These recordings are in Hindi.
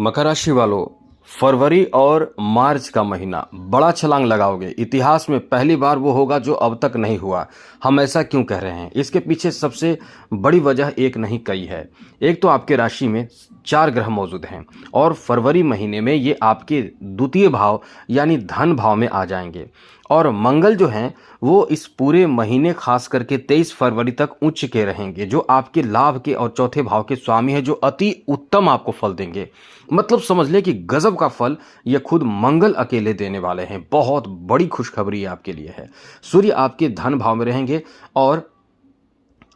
मकर राशि वालों, फरवरी और मार्च का महीना बड़ा छलांग लगाओगे। इतिहास में पहली बार वो होगा जो अब तक नहीं हुआ। हम ऐसा क्यों कह रहे हैं? इसके पीछे सबसे बड़ी वजह एक नहीं कई है। एक तो आपके राशि में 4 ग्रह मौजूद हैं और फरवरी महीने में ये आपके द्वितीय भाव यानी धन भाव में आ जाएंगे। और मंगल जो हैं वो इस पूरे महीने खास करके 23 फरवरी तक उच्च के रहेंगे, जो आपके लाभ के और चौथे भाव के स्वामी है, जो अति उत्तम आपको फल देंगे। मतलब समझ ले कि गजब का फल ये खुद मंगल अकेले देने वाले हैं। बहुत बड़ी खुशखबरी आपके लिए है। सूर्य आपके धन भाव में रहेंगे और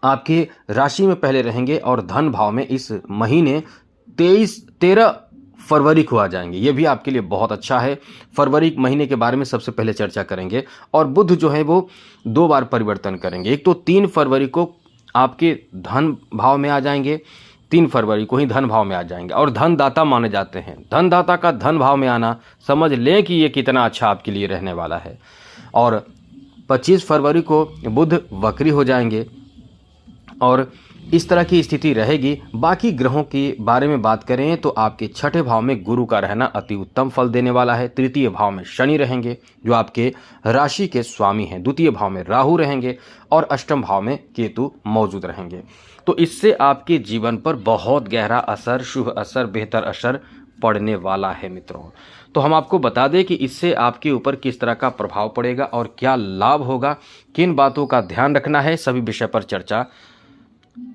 आपके राशि में पहले रहेंगे और धन भाव में इस महीने 13 फरवरी को आ जाएंगे। ये भी आपके लिए बहुत अच्छा है। फरवरी महीने के बारे में सबसे पहले चर्चा करेंगे। और बुध जो है वो 2 बार परिवर्तन करेंगे। एक तो 3 फरवरी को आपके धन भाव में आ जाएंगे, 3 फरवरी को ही धन भाव में आ जाएंगे और धनदाता माने जाते हैं। धनदाता का धन भाव में आना समझ लें कि ये कितना अच्छा आपके लिए रहने वाला है। और 25 फरवरी को बुध वक्री हो जाएंगे और इस तरह की स्थिति रहेगी। बाकी ग्रहों के बारे में बात करें तो आपके छठे भाव में गुरु का रहना अति उत्तम फल देने वाला है। तृतीय भाव में शनि रहेंगे जो आपके राशि के स्वामी हैं। द्वितीय भाव में राहु रहेंगे और अष्टम भाव में केतु मौजूद रहेंगे। तो इससे आपके जीवन पर बहुत गहरा असर, शुभ असर, बेहतर असर पड़ने वाला है मित्रों। तो हम आपको बता दें कि इससे आपके ऊपर किस तरह का प्रभाव पड़ेगा और क्या लाभ होगा, किन बातों का ध्यान रखना है, सभी विषय पर चर्चा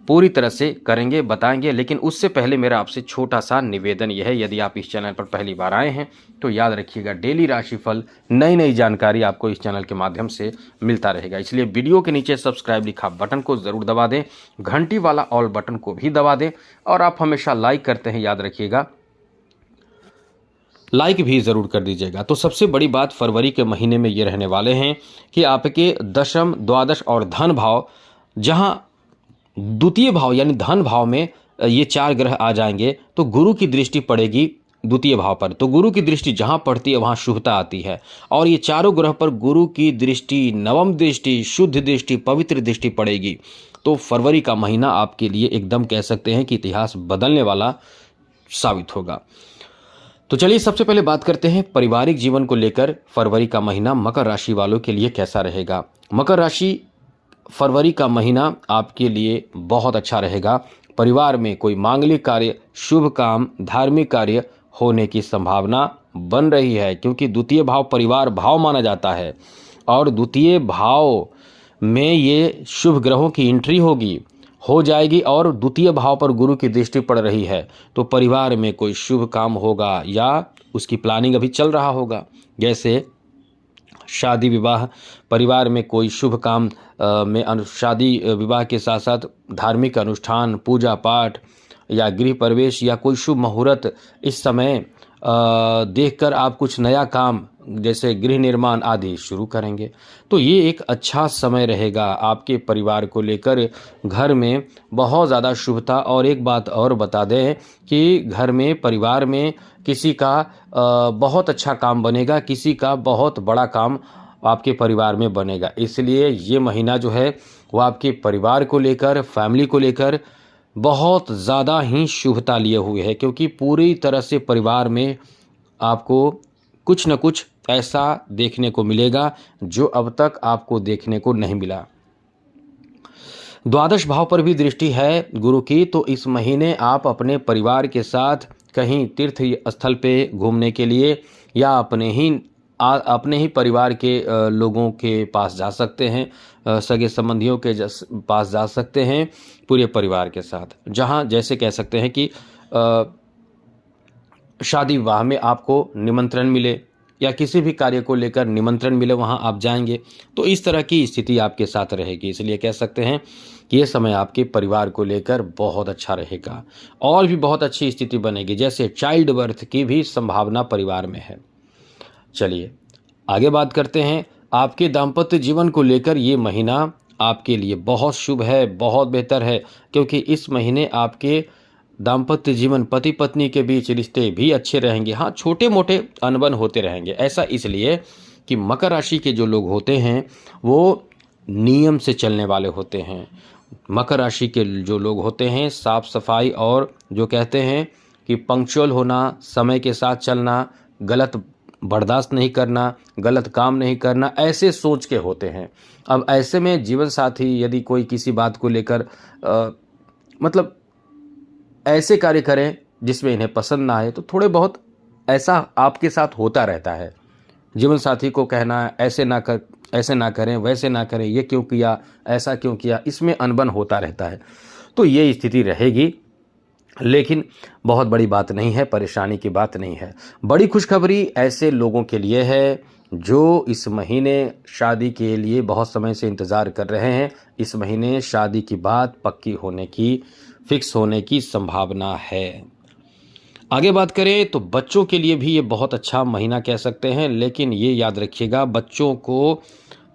पूरी तरह से करेंगे, बताएंगे। लेकिन उससे पहले मेरा आपसे छोटा सा निवेदन यह है, यदि आप इस चैनल पर पहली बार आए हैं तो याद रखिएगा, डेली राशिफल, नई नई जानकारी आपको इस चैनल के माध्यम से मिलता रहेगा। इसलिए वीडियो के नीचे सब्सक्राइब लिखा बटन को ज़रूर दबा दें, घंटी वाला ऑल बटन को भी दबा दें और आप हमेशा लाइक करते हैं, याद रखिएगा लाइक भी ज़रूर कर दीजिएगा। तो सबसे बड़ी बात फरवरी के महीने में ये रहने वाले हैं कि आपके दशम, द्वादश और धन भाव, जहाँ द्वितीय भाव यानी धन भाव में ये 4 ग्रह आ जाएंगे तो गुरु की दृष्टि पड़ेगी द्वितीय भाव पर। तो गुरु की दृष्टि जहां पड़ती है वहां शुभता आती है और ये चारों ग्रह पर गुरु की दृष्टि, नवम दृष्टि, शुद्ध दृष्टि, पवित्र दृष्टि पड़ेगी। तो फरवरी का महीना आपके लिए एकदम कह सकते हैं कि इतिहास बदलने वाला साबित होगा। तो चलिए सबसे पहले बात करते हैं पारिवारिक जीवन को लेकर फरवरी का महीना मकर राशि वालों के लिए कैसा रहेगा। मकर राशि, फरवरी का महीना आपके लिए बहुत अच्छा रहेगा। परिवार में कोई मांगलिक कार्य, शुभ काम, धार्मिक कार्य होने की संभावना बन रही है, क्योंकि द्वितीय भाव परिवार भाव माना जाता है और द्वितीय भाव में ये शुभ ग्रहों की एंट्री हो जाएगी और द्वितीय भाव पर गुरु की दृष्टि पड़ रही है। तो परिवार में कोई शुभ काम होगा या उसकी प्लानिंग अभी चल रहा होगा, जैसे शादी विवाह, परिवार में कोई शुभ काम में शादी विवाह के साथ साथ धार्मिक अनुष्ठान, पूजा पाठ या गृह प्रवेश या कोई शुभ मुहूर्त इस समय देखकर आप कुछ नया काम जैसे गृह निर्माण आदि शुरू करेंगे। तो ये एक अच्छा समय रहेगा आपके परिवार को लेकर। घर में बहुत ज़्यादा शुभता। और एक बात और बता दें कि घर में, परिवार में किसी का बहुत अच्छा काम बनेगा, किसी का बहुत बड़ा काम आपके परिवार में बनेगा। इसलिए ये महीना जो है वो आपके परिवार को लेकर, फैमिली को लेकर बहुत ज़्यादा ही शुभता लिए हुए है, क्योंकि पूरी तरह से परिवार में आपको कुछ न कुछ ऐसा देखने को मिलेगा जो अब तक आपको देखने को नहीं मिला। द्वादश भाव पर भी दृष्टि है गुरु की, तो इस महीने आप अपने परिवार के साथ कहीं तीर्थ स्थल पे घूमने के लिए या अपने ही परिवार के लोगों के पास जा सकते हैं, सगे संबंधियों के पास जा सकते हैं पूरे परिवार के साथ। जहां जैसे कह सकते हैं कि शादी विवाह में आपको निमंत्रण मिले या किसी भी कार्य को लेकर निमंत्रण मिले, वहां आप जाएंगे। तो इस तरह की स्थिति आपके साथ रहेगी। इसलिए कह सकते हैं कि ये समय आपके परिवार को लेकर बहुत अच्छा रहेगा और भी बहुत अच्छी स्थिति बनेगी, जैसे चाइल्ड बर्थ की भी संभावना परिवार में है। चलिए आगे बात करते हैं आपके दाम्पत्य जीवन को लेकर। ये महीना आपके लिए बहुत शुभ है, बहुत बेहतर है, क्योंकि इस महीने आपके दाम्पत्य जीवन, पति पत्नी के बीच रिश्ते भी अच्छे रहेंगे। हाँ, छोटे मोटे अनबन होते रहेंगे। ऐसा इसलिए कि मकर राशि के जो लोग होते हैं वो नियम से चलने वाले होते हैं। मकर राशि के जो लोग होते हैं साफ सफाई और जो कहते हैं कि पंक्चुअल होना, समय के साथ चलना, गलत बर्दाश्त नहीं करना, गलत काम नहीं करना, ऐसे सोच के होते हैं। अब ऐसे में जीवन साथी यदि कोई किसी बात को लेकर मतलब ऐसे कार्य करें जिसमें इन्हें पसंद ना आए, तो थोड़े बहुत ऐसा आपके साथ होता रहता है। जीवन साथी को कहना ऐसे ना करें, वैसे ना करें, ये क्यों किया, ऐसा क्यों किया, इसमें अनबन होता रहता है। तो ये स्थिति रहेगी, लेकिन बहुत बड़ी बात नहीं है, परेशानी की बात नहीं है। बड़ी खुशखबरी ऐसे लोगों के लिए है जो इस महीने शादी के लिए बहुत समय से इंतज़ार कर रहे हैं। इस महीने शादी की बात पक्की होने की, फिक्स होने की संभावना है। आगे बात करें तो बच्चों के लिए भी ये बहुत अच्छा महीना कह सकते हैं, लेकिन ये याद रखिएगा बच्चों को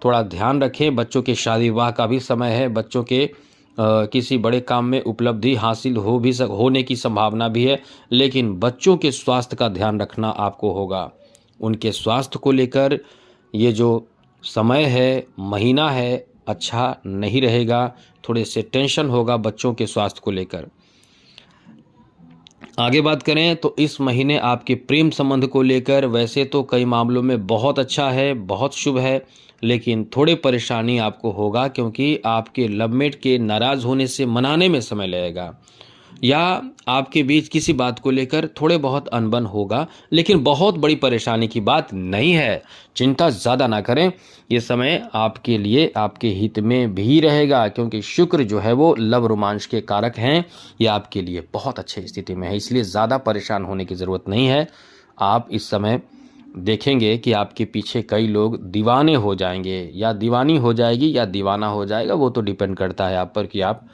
थोड़ा ध्यान रखें। बच्चों के शादी विवाह का भी समय है, बच्चों के किसी बड़े काम में उपलब्धि हासिल होने की संभावना भी है, लेकिन बच्चों के स्वास्थ्य का ध्यान रखना आपको होगा। उनके स्वास्थ्य को लेकर ये जो समय है, महीना है, अच्छा नहीं रहेगा। थोड़े से टेंशन होगा बच्चों के स्वास्थ्य को लेकर। आगे बात करें तो इस महीने आपके प्रेम संबंध को लेकर वैसे तो कई मामलों में बहुत अच्छा है, बहुत शुभ है, लेकिन थोड़े परेशानी आपको होगा क्योंकि आपके लवमेट के नाराज़ होने से मनाने में समय लगेगा, या आपके बीच किसी बात को लेकर थोड़े बहुत अनबन होगा, लेकिन बहुत बड़ी परेशानी की बात नहीं है। चिंता ज़्यादा ना करें, ये समय आपके लिए आपके हित में भी रहेगा क्योंकि शुक्र जो है वो लव रोमांच के कारक हैं। ये आपके लिए बहुत अच्छी स्थिति में है, इसलिए ज़्यादा परेशान होने की ज़रूरत नहीं है। आप इस समय देखेंगे कि आपके पीछे कई लोग दीवाने हो जाएंगे, या दीवानी हो जाएगी, या दीवाना हो जाएगा, वो तो डिपेंड करता है आप पर कि आप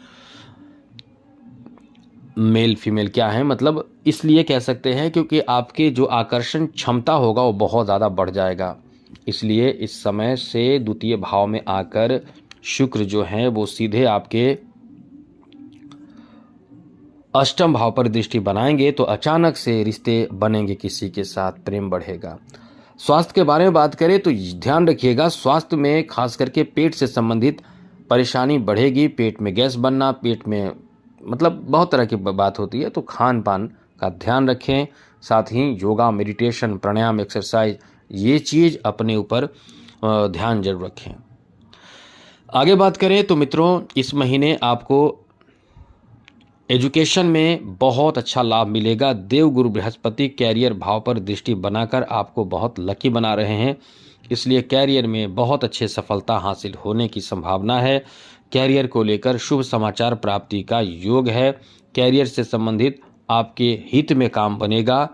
मेल फीमेल क्या है। मतलब इसलिए कह सकते हैं क्योंकि आपके जो आकर्षण क्षमता होगा वो बहुत ज़्यादा बढ़ जाएगा। इसलिए इस समय से द्वितीय भाव में आकर शुक्र जो है वो सीधे आपके अष्टम भाव पर दृष्टि बनाएंगे, तो अचानक से रिश्ते बनेंगे, किसी के साथ प्रेम बढ़ेगा। स्वास्थ्य के बारे में बात करें तो ध्यान रखिएगा, स्वास्थ्य में खास करके पेट से संबंधित परेशानी बढ़ेगी। पेट में गैस बनना, पेट में मतलब बहुत तरह की बात होती है, तो खान पान का ध्यान रखें। साथ ही योगा, मेडिटेशन, प्राणायाम, एक्सरसाइज, ये चीज़ अपने ऊपर ध्यान जरूर रखें। आगे बात करें तो मित्रों इस महीने आपको एजुकेशन में बहुत अच्छा लाभ मिलेगा। देवगुरु बृहस्पति कैरियर भाव पर दृष्टि बनाकर आपको बहुत लकी बना रहे हैं, इसलिए कैरियर में बहुत अच्छे सफलता हासिल होने की संभावना है। कैरियर को लेकर शुभ समाचार प्राप्ति का योग है। कैरियर से संबंधित आपके हित में काम बनेगा,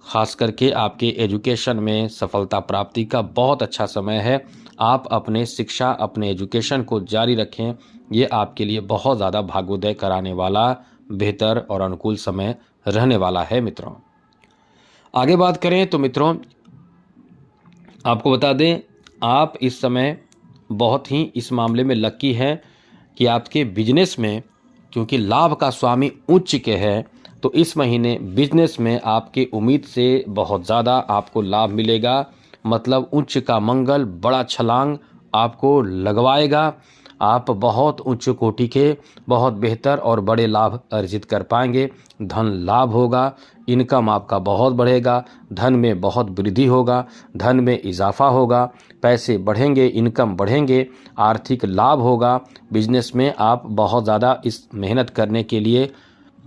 खास करके आपके एजुकेशन में सफलता प्राप्ति का बहुत अच्छा समय है। आप अपने शिक्षा, अपने एजुकेशन को जारी रखें, ये आपके लिए बहुत ज़्यादा भाग्योदय कराने वाला, बेहतर और अनुकूल समय रहने वाला है मित्रों। आगे बात करें तो मित्रों आपको बता दें, आप इस समय बहुत ही इस मामले में लकी हैं कि आपके बिजनेस में, क्योंकि लाभ का स्वामी उच्च के है, तो इस महीने बिजनेस में आपके उम्मीद से बहुत ज़्यादा आपको लाभ मिलेगा। मतलब उच्च का मंगल बड़ा छलांग आपको लगवाएगा। आप बहुत उच्च कोटि के बहुत बेहतर और बड़े लाभ अर्जित कर पाएंगे। धन लाभ होगा, इनकम आपका बहुत बढ़ेगा, धन में बहुत वृद्धि होगा, धन में इजाफा होगा, पैसे बढ़ेंगे, इनकम बढ़ेंगे, आर्थिक लाभ होगा। बिजनेस में आप बहुत ज़्यादा इस मेहनत करने के लिए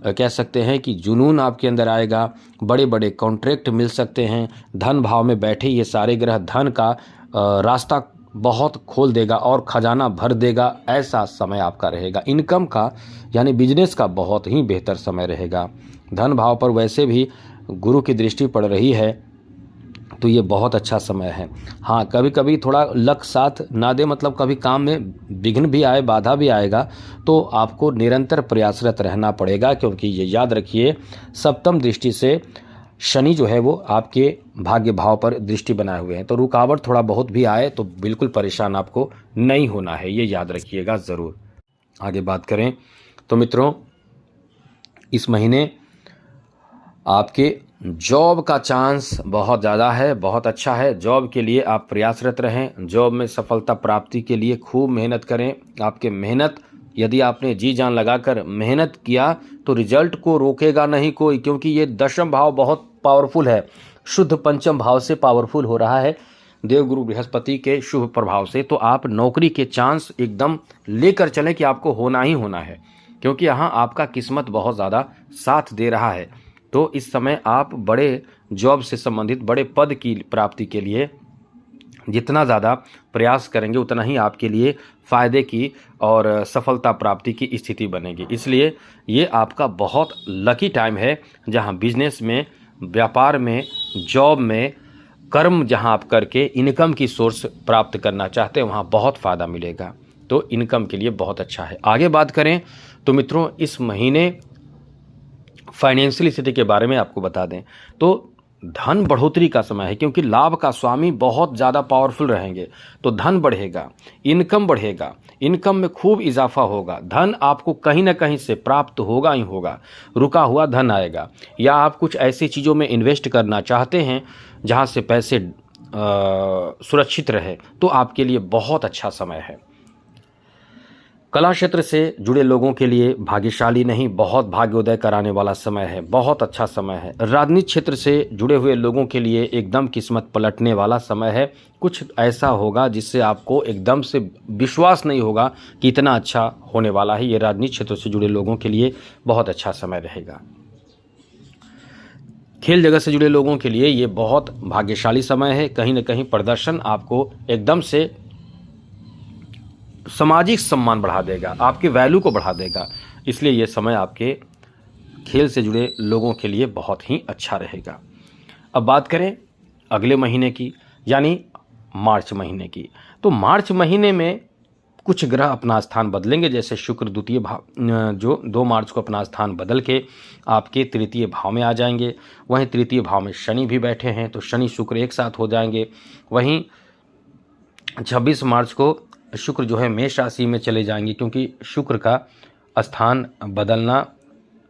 कह सकते हैं कि जुनून आपके अंदर आएगा। बड़े बड़े कॉन्ट्रैक्ट मिल सकते हैं। धन भाव में बैठे ये सारे ग्रह धन का रास्ता बहुत खोल देगा और खजाना भर देगा, ऐसा समय आपका रहेगा। इनकम का यानी बिजनेस का बहुत ही बेहतर समय रहेगा। धन भाव पर वैसे भी गुरु की दृष्टि पड़ रही है, तो ये बहुत अच्छा समय है। हाँ, कभी कभी थोड़ा लक साथ ना दे, मतलब कभी काम में विघ्न भी आए, बाधा भी आएगा, तो आपको निरंतर प्रयासरत रहना पड़ेगा, क्योंकि ये याद रखिए सप्तम दृष्टि से शनि जो है वो आपके भाग्य भाव पर दृष्टि बनाए हुए हैं, तो रुकावट थोड़ा बहुत भी आए तो बिल्कुल परेशान आपको नहीं होना है, ये याद रखिएगा ज़रूर। आगे बात करें तो मित्रों इस महीने आपके जॉब का चांस बहुत ज़्यादा है, बहुत अच्छा है। जॉब के लिए आप प्रयासरत रहें, जॉब में सफलता प्राप्ति के लिए खूब मेहनत करें। आपके मेहनत यदि आपने जी जान लगाकर मेहनत किया तो रिजल्ट को रोकेगा नहीं कोई, क्योंकि ये दशम भाव बहुत पावरफुल है, शुद्ध पंचम भाव से पावरफुल हो रहा है देवगुरु बृहस्पति के शुभ प्रभाव से। तो आप नौकरी के चांस एकदम लेकर चलें कि आपको होना ही होना है, क्योंकि यहाँ आपका किस्मत बहुत ज़्यादा साथ दे रहा है। तो इस समय आप बड़े जॉब से संबंधित बड़े पद की प्राप्ति के लिए जितना ज़्यादा प्रयास करेंगे उतना ही आपके लिए फ़ायदे की और सफलता प्राप्ति की स्थिति बनेगी। इसलिए ये आपका बहुत लकी टाइम है, जहाँ बिजनेस में, व्यापार में, जॉब में, कर्म जहाँ आप करके इनकम की सोर्स प्राप्त करना चाहते हैं वहाँ बहुत फ़ायदा मिलेगा। तो इनकम के लिए बहुत अच्छा है। आगे बात करें तो मित्रों, इस महीने फाइनेंशियल स्थिति के बारे में आपको बता दें तो धन बढ़ोतरी का समय है, क्योंकि लाभ का स्वामी बहुत ज़्यादा पावरफुल रहेंगे। तो धन बढ़ेगा, इनकम बढ़ेगा, इनकम में खूब इजाफा होगा, धन आपको कहीं ना कहीं से प्राप्त होगा ही होगा, रुका हुआ धन आएगा। या आप कुछ ऐसी चीज़ों में इन्वेस्ट करना चाहते हैं जहां से पैसे सुरक्षित रहे, तो आपके लिए बहुत अच्छा समय है। कला क्षेत्र से जुड़े लोगों के लिए भाग्यशाली नहीं, बहुत भाग्योदय कराने वाला समय है, बहुत अच्छा समय है। राजनीतिक क्षेत्र से जुड़े हुए लोगों के लिए एकदम किस्मत पलटने वाला समय है। कुछ ऐसा होगा जिससे आपको एकदम से विश्वास नहीं होगा कि इतना अच्छा होने वाला है। ये राजनीतिक क्षेत्र से जुड़े लोगों के लिए बहुत अच्छा समय रहेगा। खेल जगत से जुड़े लोगों के लिए ये बहुत भाग्यशाली समय है। कहीं ना कहीं प्रदर्शन आपको एकदम से सामाजिक सम्मान बढ़ा देगा, आपके वैल्यू को बढ़ा देगा। इसलिए ये समय आपके खेल से जुड़े लोगों के लिए बहुत ही अच्छा रहेगा। अब बात करें अगले महीने की, यानी मार्च महीने की। तो मार्च महीने में कुछ ग्रह अपना स्थान बदलेंगे। जैसे शुक्र द्वितीय भाव जो 2 मार्च को अपना स्थान बदल के आपके तृतीय भाव में आ जाएंगे। वहीं तृतीय भाव में शनि भी बैठे हैं, तो शनि शुक्र एक साथ हो जाएंगे। वहीं 26 मार्च को शुक्र जो है मेष राशि में चले जाएंगे, क्योंकि शुक्र का स्थान बदलना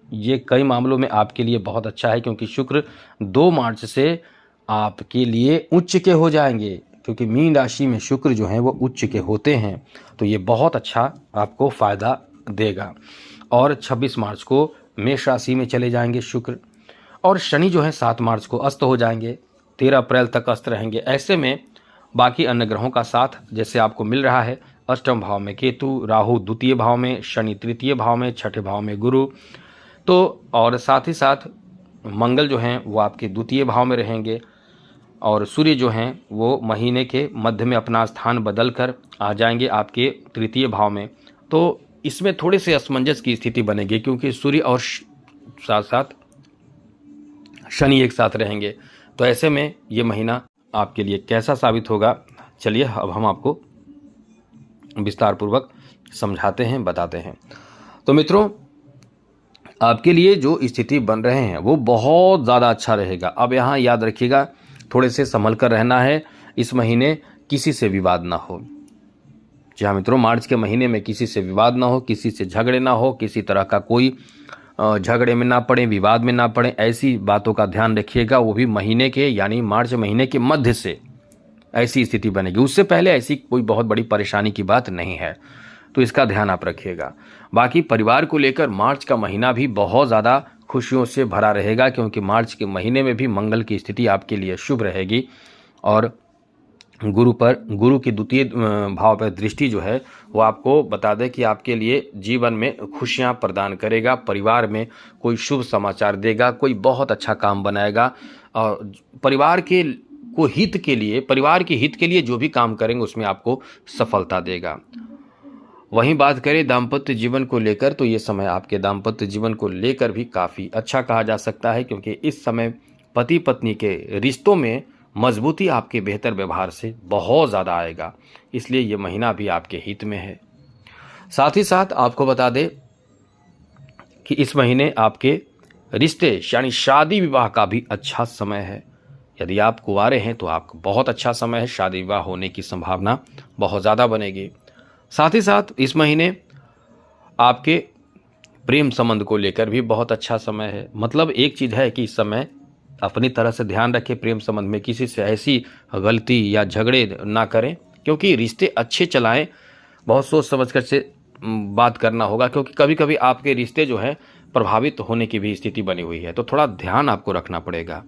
ये कई मामलों में आपके लिए बहुत अच्छा है, क्योंकि शुक्र 2 मार्च से आपके लिए उच्च के हो जाएंगे, क्योंकि मीन राशि में शुक्र जो हैं वो उच्च के होते हैं। तो ये बहुत अच्छा आपको फ़ायदा देगा। और 26 मार्च को मेष राशि में चले जाएंगे शुक्र, और शनि जो है 7 मार्च को अस्त हो जाएंगे, 13 अप्रैल तक अस्त रहेंगे। ऐसे में बाकी अन्य ग्रहों का साथ जैसे आपको मिल रहा है, अष्टम भाव में केतु, राहु द्वितीय भाव में, शनि तृतीय भाव में, छठे भाव में गुरु, तो और साथ ही साथ मंगल जो हैं वो आपके द्वितीय भाव में रहेंगे, और सूर्य जो हैं वो महीने के मध्य में अपना स्थान बदल कर आ जाएंगे आपके तृतीय भाव में। तो इसमें थोड़े से असमंजस की स्थिति बनेगी, क्योंकि सूर्य और साथ साथ शनि एक साथ रहेंगे। तो ऐसे में ये महीना आपके लिए कैसा साबित होगा, चलिए अब हम आपको विस्तार पूर्वक समझाते हैं, बताते हैं। तो मित्रों, आपके लिए जो स्थिति बन रहे हैं वो बहुत ज़्यादा अच्छा रहेगा। अब यहाँ याद रखिएगा, थोड़े से संभल कर रहना है। इस महीने किसी से विवाद ना हो। जी हाँ मित्रों, मार्च के महीने में किसी से विवाद ना हो, किसी से झगड़े ना हो, किसी तरह का कोई झगड़े में ना पड़े, विवाद में ना पड़े, ऐसी बातों का ध्यान रखिएगा। वो भी महीने के यानी मार्च महीने के मध्य से ऐसी स्थिति बनेगी। उससे पहले ऐसी कोई बहुत बड़ी परेशानी की बात नहीं है, तो इसका ध्यान आप रखिएगा। बाकी परिवार को लेकर मार्च का महीना भी बहुत ज़्यादा खुशियों से भरा रहेगा, क्योंकि मार्च के महीने में भी मंगल की स्थिति आपके लिए शुभ रहेगी, और गुरु की द्वितीय भाव पर दृष्टि जो है वो आपको बता दें कि आपके लिए जीवन में खुशियां प्रदान करेगा, परिवार में कोई शुभ समाचार देगा, कोई बहुत अच्छा काम बनाएगा, और परिवार के हित के लिए, परिवार के हित के लिए जो भी काम करेंगे उसमें आपको सफलता देगा। वहीं बात करें दाम्पत्य जीवन को लेकर, तो ये समय आपके दाम्पत्य जीवन को लेकर भी काफ़ी अच्छा कहा जा सकता है, क्योंकि इस समय पति पत्नी के रिश्तों में मजबूती आपके बेहतर व्यवहार से बहुत ज़्यादा आएगा। इसलिए ये महीना भी आपके हित में है। साथ ही साथ आपको बता दें कि इस महीने आपके रिश्ते यानी शादी विवाह का भी अच्छा समय है। यदि आप कुंवारे हैं तो आपको बहुत अच्छा समय है, शादी विवाह होने की संभावना बहुत ज़्यादा बनेगी। साथ ही साथ इस महीने आपके प्रेम संबंध को लेकर भी बहुत अच्छा समय है। मतलब एक चीज़ है कि इस समय अपनी तरह से ध्यान रखें, प्रेम संबंध में किसी से ऐसी गलती या झगड़े ना करें, क्योंकि रिश्ते अच्छे चलाएं, बहुत सोच समझ कर से बात करना होगा, क्योंकि कभी कभी आपके रिश्ते जो हैं प्रभावित होने की भी स्थिति बनी हुई है, तो थोड़ा ध्यान आपको रखना पड़ेगा।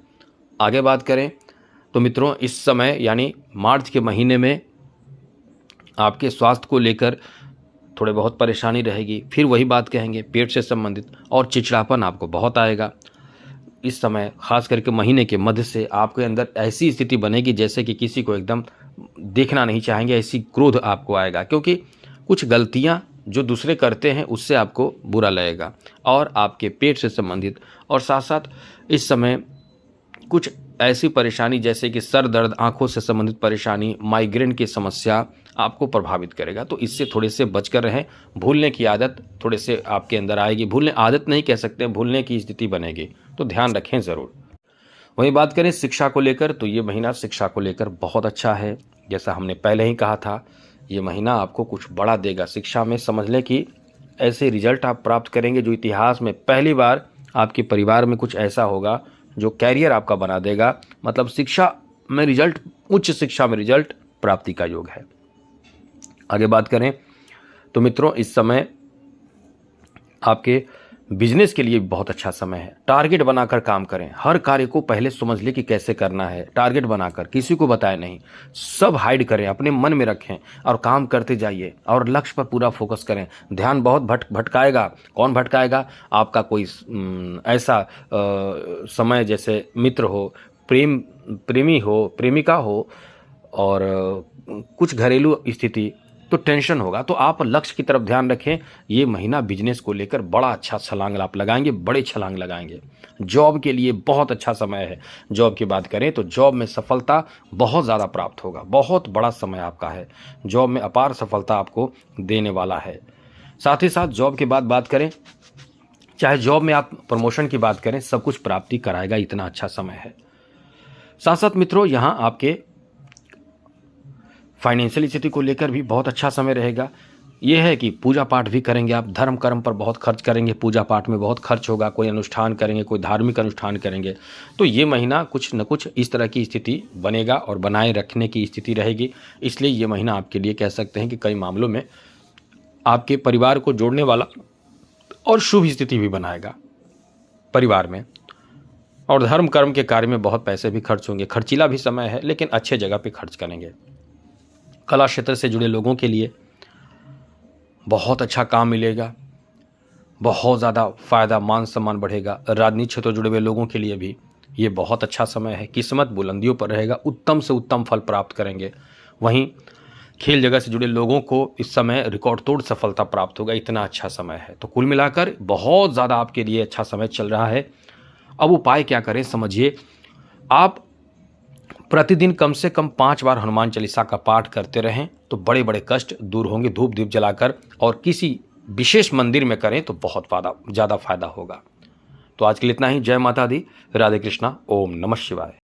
आगे बात करें तो मित्रों, इस समय यानी मार्च के महीने में आपके स्वास्थ्य को लेकर थोड़े बहुत परेशानी रहेगी। फिर वही बात कहेंगे, पेट से संबंधित और चिड़चिड़ापन आपको बहुत आएगा। इस समय खास करके महीने के मध्य से आपके अंदर ऐसी स्थिति बनेगी जैसे कि किसी को एकदम देखना नहीं चाहेंगे, ऐसी क्रोध आपको आएगा, क्योंकि कुछ गलतियां जो दूसरे करते हैं उससे आपको बुरा लगेगा और आपके पेट से संबंधित, और साथ साथ इस समय कुछ ऐसी परेशानी जैसे कि सर दर्द, आंखों से संबंधित परेशानी, माइग्रेन की समस्या आपको प्रभावित करेगा। तो इससे थोड़े से बचकर रहें। भूलने की आदत थोड़े से आपके अंदर आएगी, भूलने आदत नहीं कह सकते, भूलने की स्थिति बनेगी, तो ध्यान रखें ज़रूर। वहीं बात करें शिक्षा को लेकर, तो ये महीना शिक्षा को लेकर बहुत अच्छा है। जैसा हमने पहले ही कहा था, ये महीना आपको कुछ बड़ा देगा शिक्षा में। समझ लें कि ऐसे रिजल्ट आप प्राप्त करेंगे जो इतिहास में पहली बार आपके परिवार में कुछ ऐसा होगा जो कैरियर आपका बना देगा। मतलब शिक्षा में रिजल्ट, उच्च शिक्षा में रिजल्ट प्राप्ति का योग है। आगे बात करें तो मित्रों, इस समय आपके बिजनेस के लिए बहुत अच्छा समय है। टारगेट बनाकर काम करें। हर कार्य को पहले समझ ले कि कैसे करना है, टारगेट बनाकर, किसी को बताए नहीं, सब हाइड करें, अपने मन में रखें और काम करते जाइए और लक्ष्य पर पूरा फोकस करें। ध्यान बहुत भटकाएगा। कौन भटकाएगा? आपका कोई ऐसा समय जैसे मित्र हो, प्रेमी हो, प्रेमिका हो, और कुछ घरेलू स्थिति, तो टेंशन होगा। तो आप लक्ष्य की तरफ ध्यान रखें। ये महीना बिजनेस को लेकर बड़ा अच्छा छलांग आप लगाएंगे, बड़े छलांग लगाएंगे। जॉब के लिए बहुत अच्छा समय है। जॉब की बात करें तो जॉब में सफलता बहुत ज़्यादा प्राप्त होगा। बहुत बड़ा समय आपका है। जॉब में अपार सफलता आपको देने वाला है। साथ ही साथ जॉब के बाद बात करें, चाहे जॉब में आप प्रमोशन की बात करें, सब कुछ प्राप्ति कराएगा, इतना अच्छा समय है। साथ साथ मित्रों, यहाँ आपके फाइनेंशियल स्थिति को लेकर भी बहुत अच्छा समय रहेगा। यह है कि पूजा पाठ भी करेंगे आप, धर्म कर्म पर बहुत खर्च करेंगे, पूजा पाठ में बहुत खर्च होगा, कोई अनुष्ठान करेंगे, कोई धार्मिक अनुष्ठान करेंगे, तो ये महीना कुछ न कुछ इस तरह की स्थिति बनेगा और बनाए रखने की स्थिति रहेगी। इसलिए ये महीना आपके लिए कह सकते हैं कि कई मामलों में आपके परिवार को जोड़ने वाला और शुभ स्थिति भी बनाएगा परिवार में। और धर्म कर्म के कार्य में बहुत पैसे भी खर्च होंगे। खर्चीला भी समय है, लेकिन अच्छे जगह पे खर्च करेंगे। कला क्षेत्र से जुड़े लोगों के लिए बहुत अच्छा काम मिलेगा, बहुत ज़्यादा फायदा, मान सम्मान बढ़ेगा। राजनीतिक क्षेत्र से जुड़े हुए लोगों के लिए भी ये बहुत अच्छा समय है। किस्मत बुलंदियों पर रहेगा, उत्तम से उत्तम फल प्राप्त करेंगे। वहीं खेल जगत से जुड़े लोगों को इस समय रिकॉर्ड तोड़ सफलता प्राप्त होगा, इतना अच्छा समय है। तो कुल मिलाकर बहुत ज़्यादा आपके लिए अच्छा समय चल रहा है। अब उपाय क्या करें समझिए। आप प्रतिदिन कम से कम 5 बार हनुमान चालीसा का पाठ करते रहें तो बड़े बड़े कष्ट दूर होंगे। धूप दीप जलाकर और किसी विशेष मंदिर में करें तो बहुत ज़्यादा फायदा होगा। तो आज के लिए इतना ही। जय माता दी, राधे कृष्णा, ओम नमः शिवाय।